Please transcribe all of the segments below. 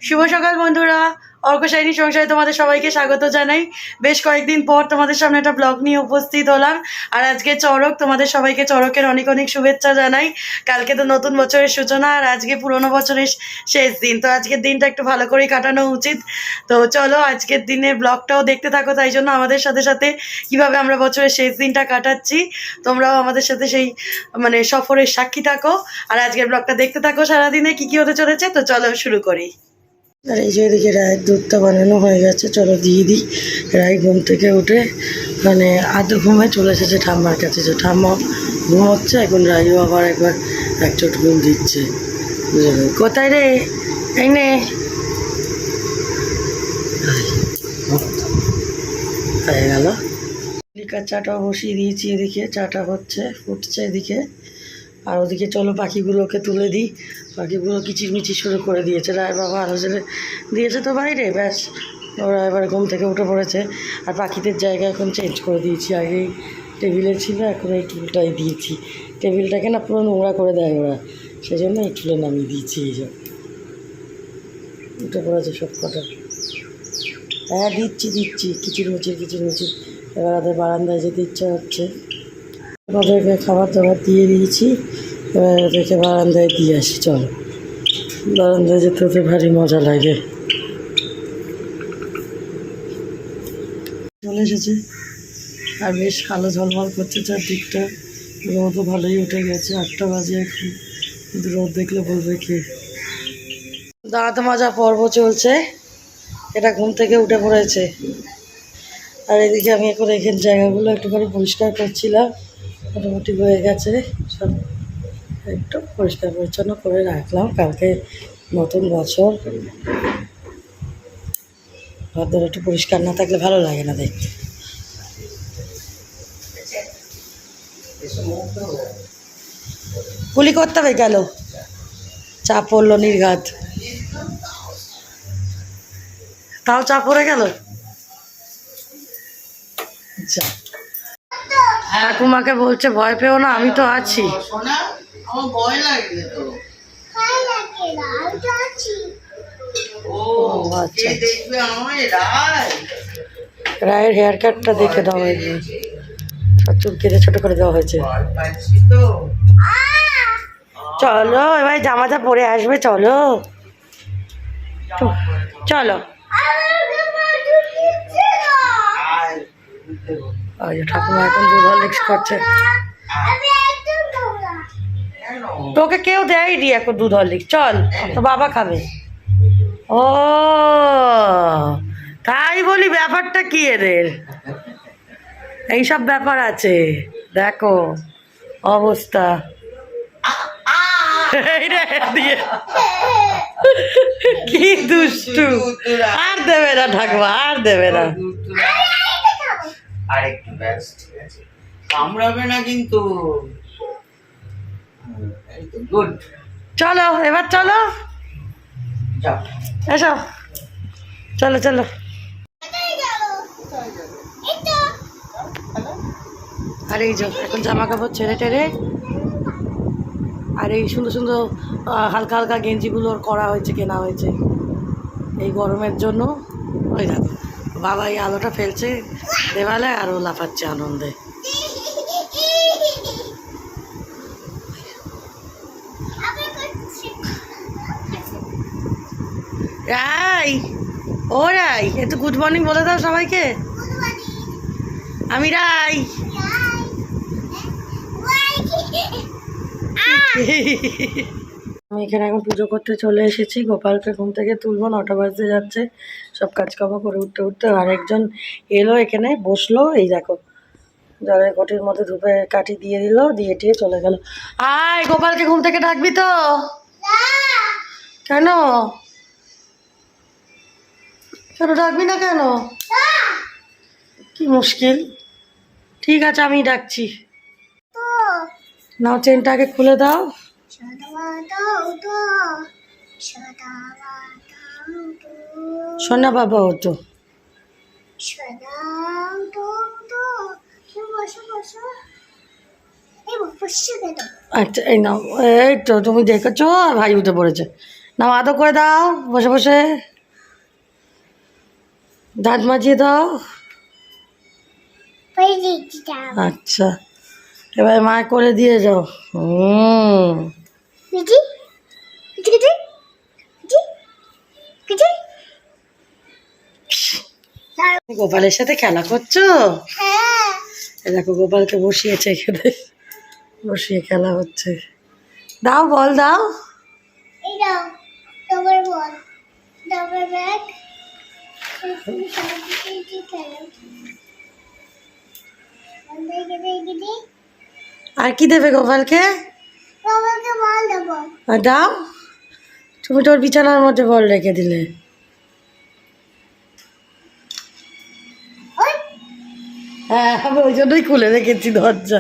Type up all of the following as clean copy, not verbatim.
শুভ সকাল বন্ধুরা, অর্কশাইনী সংসারে তোমাদের সবাইকে স্বাগত জানাই। বেশ কয়েকদিন পর তোমাদের সামনে একটা ব্লগ নিয়ে উপস্থিত হলাম। আর আজকে চড়ক, তোমাদের সবাইকে চড়কের অনেক অনেক শুভেচ্ছা জানাই। কালকে তো নতুন বছরের সূচনা, আর আজকে পুরনো বছরের শেষ দিন, তো আজকের দিনটা একটু ভালো করেই কাটানো উচিত। তো চলো আজকের দিনের ব্লগটাও দেখতে থাকো, তাই জন্য আমাদের সাথে সাথে কীভাবে আমরা বছরের শেষ দিনটা কাটাচ্ছি তোমরাও আমাদের সাথে সেই সফরের সাক্ষী থাকো। আর আজকের ব্লগটা দেখতে থাকো সারাদিনে কী কী হতে চলেছে। তো চলো শুরু করি। আর এই যে এদিকে রায়ের দুধটা বানানো হয়ে গেছে, চলো দিয়ে দিই। রায় ঘুম থেকে উঠে আধ ঘুমে চলে এসেছে ঠাম্মার কাছে, যে ঠাম্মা ঘুমোচ্ছে, এখন রাইও আবার একবার এক চোট ঘুম দিচ্ছে। কোথায় রে? এই নে, হয়ে গেল। লিকার চাটাও বসিয়ে দিয়েছি, এদিকে চাটা হচ্ছে, ফুটছে এদিকে। আর ওদিকে চলো পাখিগুলোকে তুলে দিই। পাখিগুলো কিচিরমিচির শুরু করে দিয়েছে, রায় বাবা আলো জ্বেলে দিয়েছে তো বাইরে, ব্যাস ওরা এবার ঘুম থেকে উঠে পড়েছে। আর পাখিদের জায়গা এখন চেঞ্জ করে দিয়েছি, আগেই টেবিলে ছিল, এখন এই টুলটাই দিয়েছি। টেবিলটাকে না পুরো নোংরা করে দেয় ওরা, সেই জন্য এই টুলে নামিয়ে দিয়েছি। এই সব উঠে পড়েছে সব কটা। হ্যাঁ দিচ্ছি কিচিরমিচির। এবার ওদের বারান্দায় যেতে ইচ্ছা হচ্ছে। ওদেরকে খাবার দাবার দিয়ে দিয়েছি, এবার ওদেরকে বারান্দায় দিয়ে আসি। চলো, বারান্দায় যেতে তো ভারী মজা লাগে। চলে এসেছে, আর বেশ কালো ঝলমল করছে চারদিকটা, রোদও ভালোই উঠে গেছে। 8টা বাজে এখন, কিন্তু রোদ দেখলে বলবে কি। দাঁত মাজা পর্ব চলছে, এটা ঘুম থেকে উঠে পড়েছে। আর এদিকে আমি এখন এখানে জায়গাগুলো একটুখানি পরিষ্কার করছিলাম, মোটামুটি হয়ে গেছে সব, একটু পরিষ্কার পরিচ্ছন্ন করে রাখলাম। কালকে নতুন বছর, ঘর একটু পরিষ্কার না থাকলে ভালো লাগে না দেখতে। কুলি করতে হবে, গেল চা পড়লো নির্ঘাত, তাও চা পড়ে গেল। ঠাকুমাকে বলছে ভয় পেও না, আমি তো আছি। রায়ের হেয়ার কাটটা দেখে দেওয়া হয়েছে, চুল কেটে ছোট করে দেওয়া হয়েছে। চলো এবার জামাটা পরে আসবে, চলো চলো। ঠাকুমা এখন দুধ হরলিক্স করছে, তোকে কেউ দেয়নি এখন দুধ হরলিক্স, চল তো বাবা খাবে। ও তাই বলি, ব্যাপারটা কি এদের, এইসব ব্যাপার আছে। দেখো অবস্থা, কি দুষ্টু। আর দেবে না ঠাকুমা, আর দেবে না। আরেকটু ব্যাস, ঠিক আছে, কামড়াবে না কিন্তু। গুড, চলো এবার চলো, যাও এসো, চলো চলো। আর এই যে এখন জামা কাপড় ছেড়ে টেরে, আর এই সুন্দর সুন্দর হালকা হালকা গেঞ্জিগুলোর করা হয়েছে, কেনা হয়েছে এই গরমের জন্য। ওই দেখো বাবা এই আলোটা ফেলছে দেওয়ালে, আর ও লাফাচ্ছে আনন্দে। রাই, ও রাই, একটু গুড মর্নিং বলে দাও সবাইকে। আমি রাই। আমি এখানে এখন পুজো করতে চলে এসেছি, গোপালকে ঘুম থেকে তুলবো, 9টা বাজতে যাচ্ছে। সব কাজকর্ম করে উঠতে উঠতে আরেকজন এলো, এখানে বসলো। এই দেখো জলের ঘটির মধ্যে ধূপে কাঠি দিয়ে দিল, দিয়ে টিয়ে চলে গেল। আয়, গোপালকে ঘুম থেকে ডাকবি তো? কেন কেন ডাকবি না কেন? কি মুশকিল। ঠিক আছে আমি ডাকছি, নাও চেনটা আগে খুলে দাও। সোনা বাবা হতো, আচ্ছা এই নাও। এই তো তুমি দেখেছো, ভাই উঠে পড়েছে। নাও আদর করে দাও বসে বসে, দাঁত মাজিয়ে দাও। আচ্ছা এবার মা করে দিয়ে যাও। গোপালের সাথে খেলা করছো? এই দেখো গোপালকে বসিয়েছে এখানে, বসিয়ে খেলা হচ্ছে। দাও বল দাও। আর কি দেবে গোপালকে? আর দাও, তুমি তোর বিছানার মধ্যে বল রেখে দিলে। হ্যাঁ আমি ওই জন্যই খুলে রেখেছি দরজা।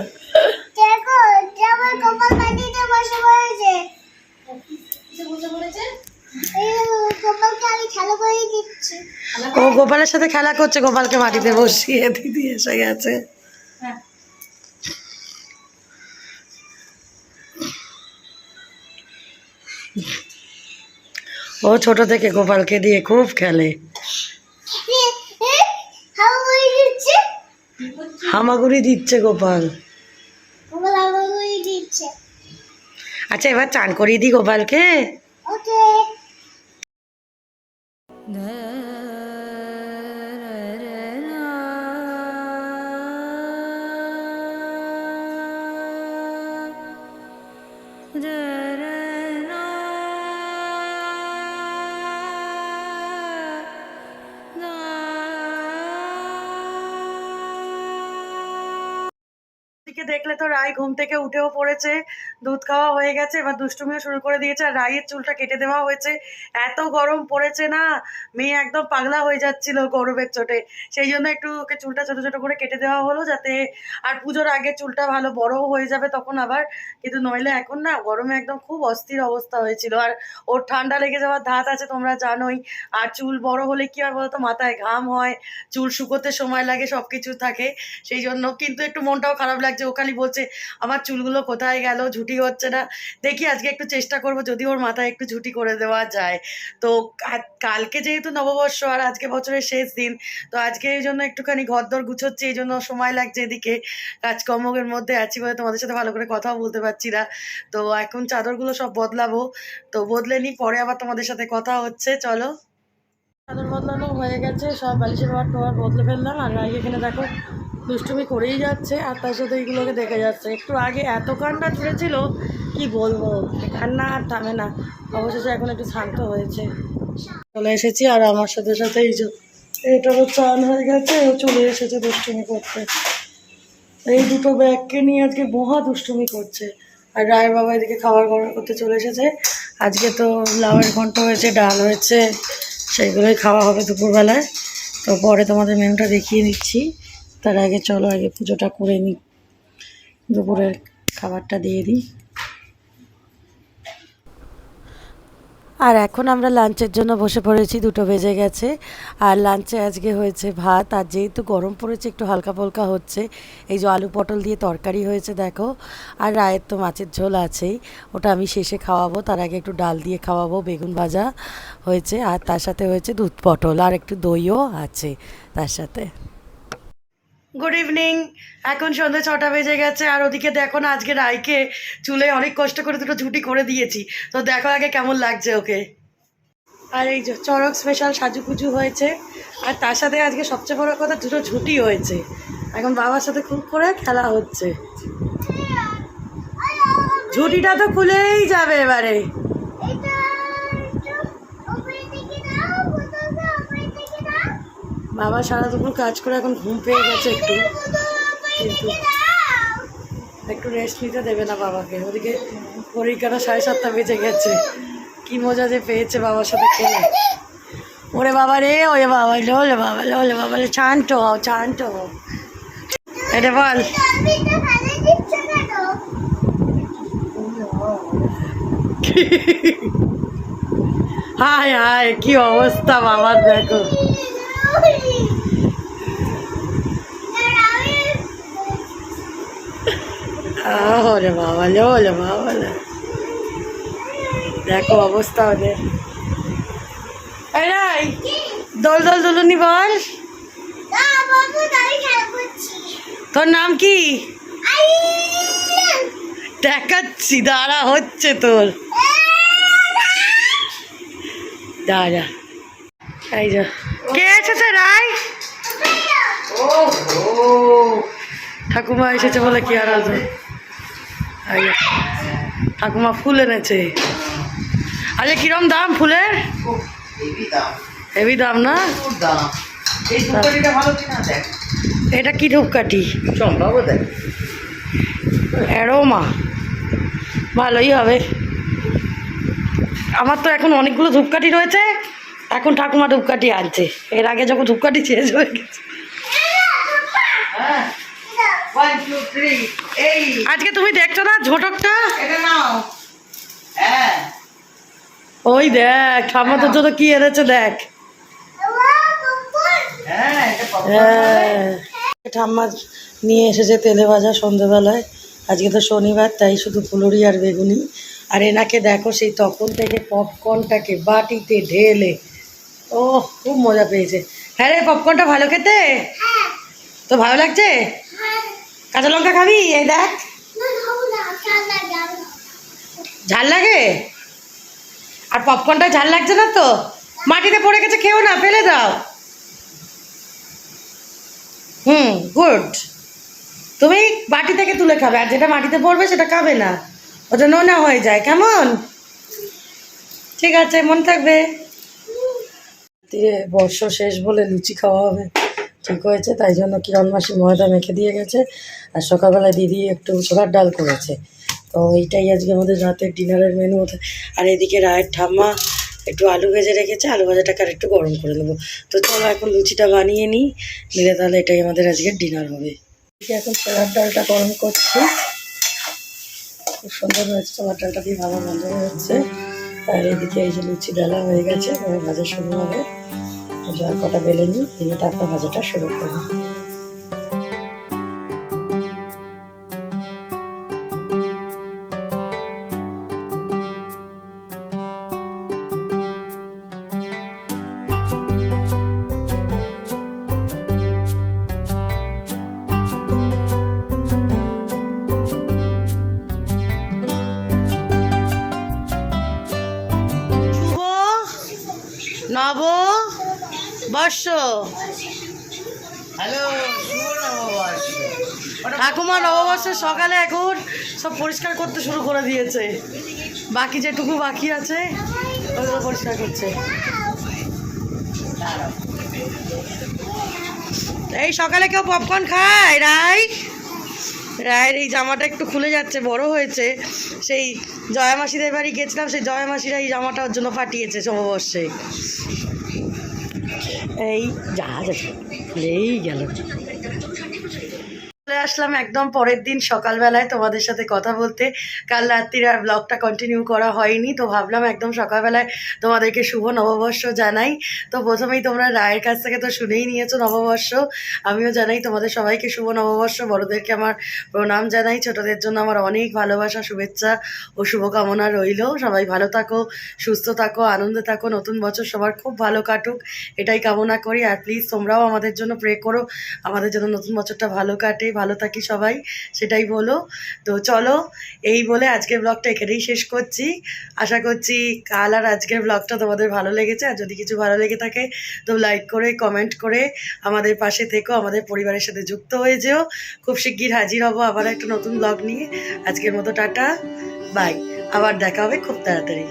ও গোপালের সাথে খেলা করছে, গোপালকে মাটিতে বসিয়ে দিদি এসে গেছে। ও ছোট থেকে গোপালকে দিয়ে খুব খেলে। হামাগুড়ি দিচ্ছে গোপাল। আচ্ছা এবার চান করিয়ে দিই গোপালকে। দেখলে তো রায় ঘুম থেকে উঠেও পড়েছে, দুধ খাওয়া হয়ে গেছে, এবার দুষ্টুমিও শুরু করে দিয়েছে। আর রায়ের চুলটা কেটে দেওয়া হয়েছে, এত গরম পড়েছে না, মেয়ে একদম পাগলা হয়ে যাচ্ছিল গরমের চোটে, সেই জন্য একটু ওকে চুলটা ছোট ছোট করে কেটে দেওয়া হলো, যাতে আর পুজোর আগে চুলটা ভালো বড়ও হয়ে যাবে তখন আবার। কিন্তু নইলে এখন না গরমে একদম খুব অস্থির অবস্থা হয়েছিল। আর ওর ঠান্ডা লেগে যাওয়ার ধাত আছে তোমরা জানোই। আর চুল বড় হলে কি হয় বলতো, মাথায় ঘাম হয়, চুল শুকোতে সময় লাগে, সব কিছু থাকে, সেই জন্য। কিন্তু একটু মনটাও খারাপ লাগছে, ও খালি বলছে আমার চুলগুলো কোথায় গেল, ঝুটি হচ্ছে না। দেখি আজকে একটু চেষ্টা করব যদি ওর মাথায় একটু ঝুটি করে দেওয়া যায়। তো কালকে যেহেতু নববর্ষ আর আজকে বছরের শেষ দিন, তো আজকে এই জন্য একটুখানি ঘরদর গুছোচ্ছি, এই জন্য সময় লাগছে, এদিকে কাজকর্মের মধ্যে আছি বলে তোমাদের সাথে ভালো করে কথাও বলতে পারছি না। তো এখন চাদরগুলো সব বদলাবো, তো বদলে নিই, পরে আবার তোমাদের সাথে কথা হচ্ছে। চলো, চাদর বদলানো হয়ে গেছে, সব বালিশের ওয়ার টোয়ার বদলে ফেললাম। আর রাই এখানে দেখো দুষ্টুমি করেই যাচ্ছে, আর তার সাথে এইগুলোকে দেখে যাচ্ছে। একটু আগে এত কান্না ছুড়েছিল কি বলবো, কান্না আর থামে না। অবশেষে এখন একটু শান্ত হয়েছে, চলে এসেছি। আর আমার সাথে সাথে এই যে এটারও চান হয়ে গেছে, ও চলে এসেছে দুষ্টুমি করতে। এই দুটো ব্যাগকে নিয়ে আজকে মহা দুষ্টুমি করছে। আর রায়ের বাবা এদিকে খাবার গরম করতে চলে এসেছে। আজকে তো লাউয়ের ঘন্ট হয়েছে, ডাল হয়েছে, সেইগুলোই খাওয়া হবে দুপুরবেলায়। তো পরে তোমাদের মেনুটা দেখিয়ে দিচ্ছি, তার আগে চলো আগে পুজোটা করে নিই, দুপুরের খাবারটা দিয়ে দিই। আর এখন আমরা লাঞ্চের জন্য বসে পড়েছি, 2টো বেজে গেছে। আর লাঞ্চে আজকে হয়েছে ভাত, আর যেহেতু গরম পড়েছে একটু হালকা ফুলকা হচ্ছে। এই যে আলু পটল দিয়ে তরকারি হয়েছে দেখো, আর রায়ের তো মাছের ঝোল আছেই, ওটা আমি শেষে খাওয়াবো, তার আগে একটু ডাল দিয়ে খাওয়াবো। বেগুন ভাজা হয়েছে, আর তার সাথে হয়েছে দুধ পটল, আর একটু দইও আছে তার সাথে। গুড ইভিনিং, এখন সন্ধ্যে 6টা বেজে গেছে। আর ওদিকে দেখো না, আজকে রায়কে চুলে অনেক কষ্ট করে 2টো ঝুটি করে দিয়েছি, তো দেখো আগে কেমন লাগছে ওকে। আর এই যে চড়ক স্পেশাল সাজুকুজু হয়েছে, আর তার সাথে আজকে সবচেয়ে বড় কথা 2টো ঝুটি হয়েছে। এখন বাবার সাথে খুব করে খেলা হচ্ছে, ঝুটিটা তো খুলেই যাবে এবারে। বাবা সারা দুপুর কাজ করে এখন ঘুম পেয়ে গেছে একটু, কিন্তু একটু রেস্ট নিতে দেবে না বাবাকে। ওদিকে পরীক্ষাটা 7:30 বেজে গেছে, কি মজা যে পেয়েছে বাবার সাথে খেলে। ওরে বাবা রে, ওরে বাবা, লোলে বাবা, লোলে বাবা, শান্ত হও, শান্ত হও। এটা বল, হায় হায় কি অবস্থা বাবার দেখো। ওরে বাবা, ওরে বাবা, দেখো অবস্থা ওদের। এই রাই, দোল দোল দুলুনি বল। তোর নাম কি? দেখাচ্ছি দাঁড়া, হচ্ছে তোর দাঁড়া। এই যা, কে এসেছে রাই? ঠাকুমা এসেছে বলে কি আর আছে। এই যা, ঠাকুমা ফুল এনেছে। আচ্ছা কিরম দাম ফুলের? হেভি দাম না? এটা কি ধূপকাঠি? চম্পাবো দেখ, অ্যারোমা, ভালোই হবে। আমার তো এখন অনেকগুলো ধূপকাঠি রয়েছে, এখন ঠাকুমা ধূপকাঠি আনছে। এর আগে যখন ধূপকাঠি শেষ হয়ে গেছে। হ্যাঁ 1 2 3 এই আজকে তুমি দেখছো না ঝোটকটা? এটা নাও। হ্যাঁ ওই দেখ ঠাম্মা তোর জন্য কি এনেছে দেখ। হ্যাঁ এটা পপকর্ন হ্যাঁ, ঠাম্মা নিয়ে এসেছে তেলে ভাজা সন্ধ্যেবেলায়। আজকে তো শনিবার, তাই শুধু ফুলুরি আর বেগুনি। আর এনাকে দেখো সেই তখন থেকে পপকর্নটাকে বাটিতে ঢেলে, ও খুব মজা পেয়েছে। হ্যাঁ রে, পপকর্নটা ভালো খেতে? তো ভালো লাগছে? কাঁচা লঙ্কা খাবি? এই দেখ, ঝাল লাগে। আর পপকর্নটা ঝাল লাগছে না তো? মাটিতে পড়ে গেছে, খেও না, ফেলে দাও। গুড। তুমি বাটি থেকে তুলে খাবে, আর যেটা মাটিতে পড়বে সেটা খাবে না, ওটা নোনা হয়ে যায়। কেমন? ঠিক আছে, মনে থাকবে। বর্ষ শেষ বলে লুচি খাওয়া হবে ঠিক হয়েছে, তাই জন্য কিরণ মাসি ময়দা মেখে দিয়ে গেছে। আর সকালবেলা দিদি একটু ছোলার ডাল করেছে। তো এইটাই আজকে আমাদের রাতের ডিনারের মেনু। আর এদিকে রায়ের ঠাম্মা একটু আলু ভেজে রেখেছে, আলু ভাজাটাকে আর একটু গরম করে নেবো। তো চলো এখন লুচিটা বানিয়ে নিই, নিলে তাহলে এটাই আমাদের আজকের ডিনার হবে। এখন ছোলার ডালটা গরম করছি, খুব সুন্দর হয়েছে। ছোলার ডালটা দিয়ে ভালো গন্ধ হচ্ছে। আর এদিকে এই যে লুচি ডালা হয়ে গেছে, এবার ভাজা শুরু হবে। যা কটা বেলে নিই, দিয়ে তারপর ভাজাটা শুরু করবো। নববর্ষ, হ্যালো শুভ নববর্ষ। ঠাকুমা নববর্ষের সকালে এখন সব পরিষ্কার করতে শুরু করে দিয়েছে। বাকি যেটুকু বাকি আছে ওগুলো পরিষ্কার করছে। এই সকালে কেউ পপকর্ন খায়? রায়ের এই জামাটা একটু খুলে যাচ্ছে, বড় হয়েছে। সেই জয়া মাসিদের বাড়ি গেছিলাম, সেই জয়া মাসিরা এই জামাটা ওর জন্য পাঠিয়েছে নববর্ষে। এই জাহাজ আছে, খুলেই গেল। চলে আসলাম একদম পরের দিন সকালবেলায় তোমাদের সাথে কথা বলতে। কাল রাত্রির আর ব্লগটা কন্টিনিউ করা হয়নি, তো ভাবলাম একদম সকালবেলায় তোমাদেরকে শুভ নববর্ষ জানাই। তো প্রথমেই তোমরা রায়ের কাছ থেকে তো শুনেই নিয়েছো নববর্ষ, আমিও জানাই তোমাদের সবাইকে শুভ নববর্ষ। বড়োদেরকে আমার প্রণাম জানাই, ছোটোদের জন্য আমার অনেক ভালোবাসা, শুভেচ্ছা ও শুভকামনা রইল। সবাই ভালো থাকো, সুস্থ থাকো, আনন্দে থাকো। নতুন বছর সবার খুব ভালো কাটুক, এটাই কামনা করি। আর প্লিজ তোমরাও আমাদের জন্য প্রে করো, আমাদের জন্য নতুন বছরটা ভালো কাটে, ভালো থাকি সবাই, সেটাই বলো। তো চলো, এই বলে আজকের ব্লগটা এখানেই শেষ করছি। আশা করছি কাল আর আজকের ব্লগটা তোমাদের ভালো লেগেছে। আর যদি কিছু ভালো লেগে থাকে তো লাইক করে, কমেন্ট করে আমাদের পাশে থেকো, আমাদের পরিবারের সাথে যুক্ত হয়ে যেও। খুব শিগগির হাজির হব আবার একটা নতুন ব্লগ নিয়ে। আজকের মতো টাটা, বাই। আবার দেখা হবে খুব তাড়াতাড়ি।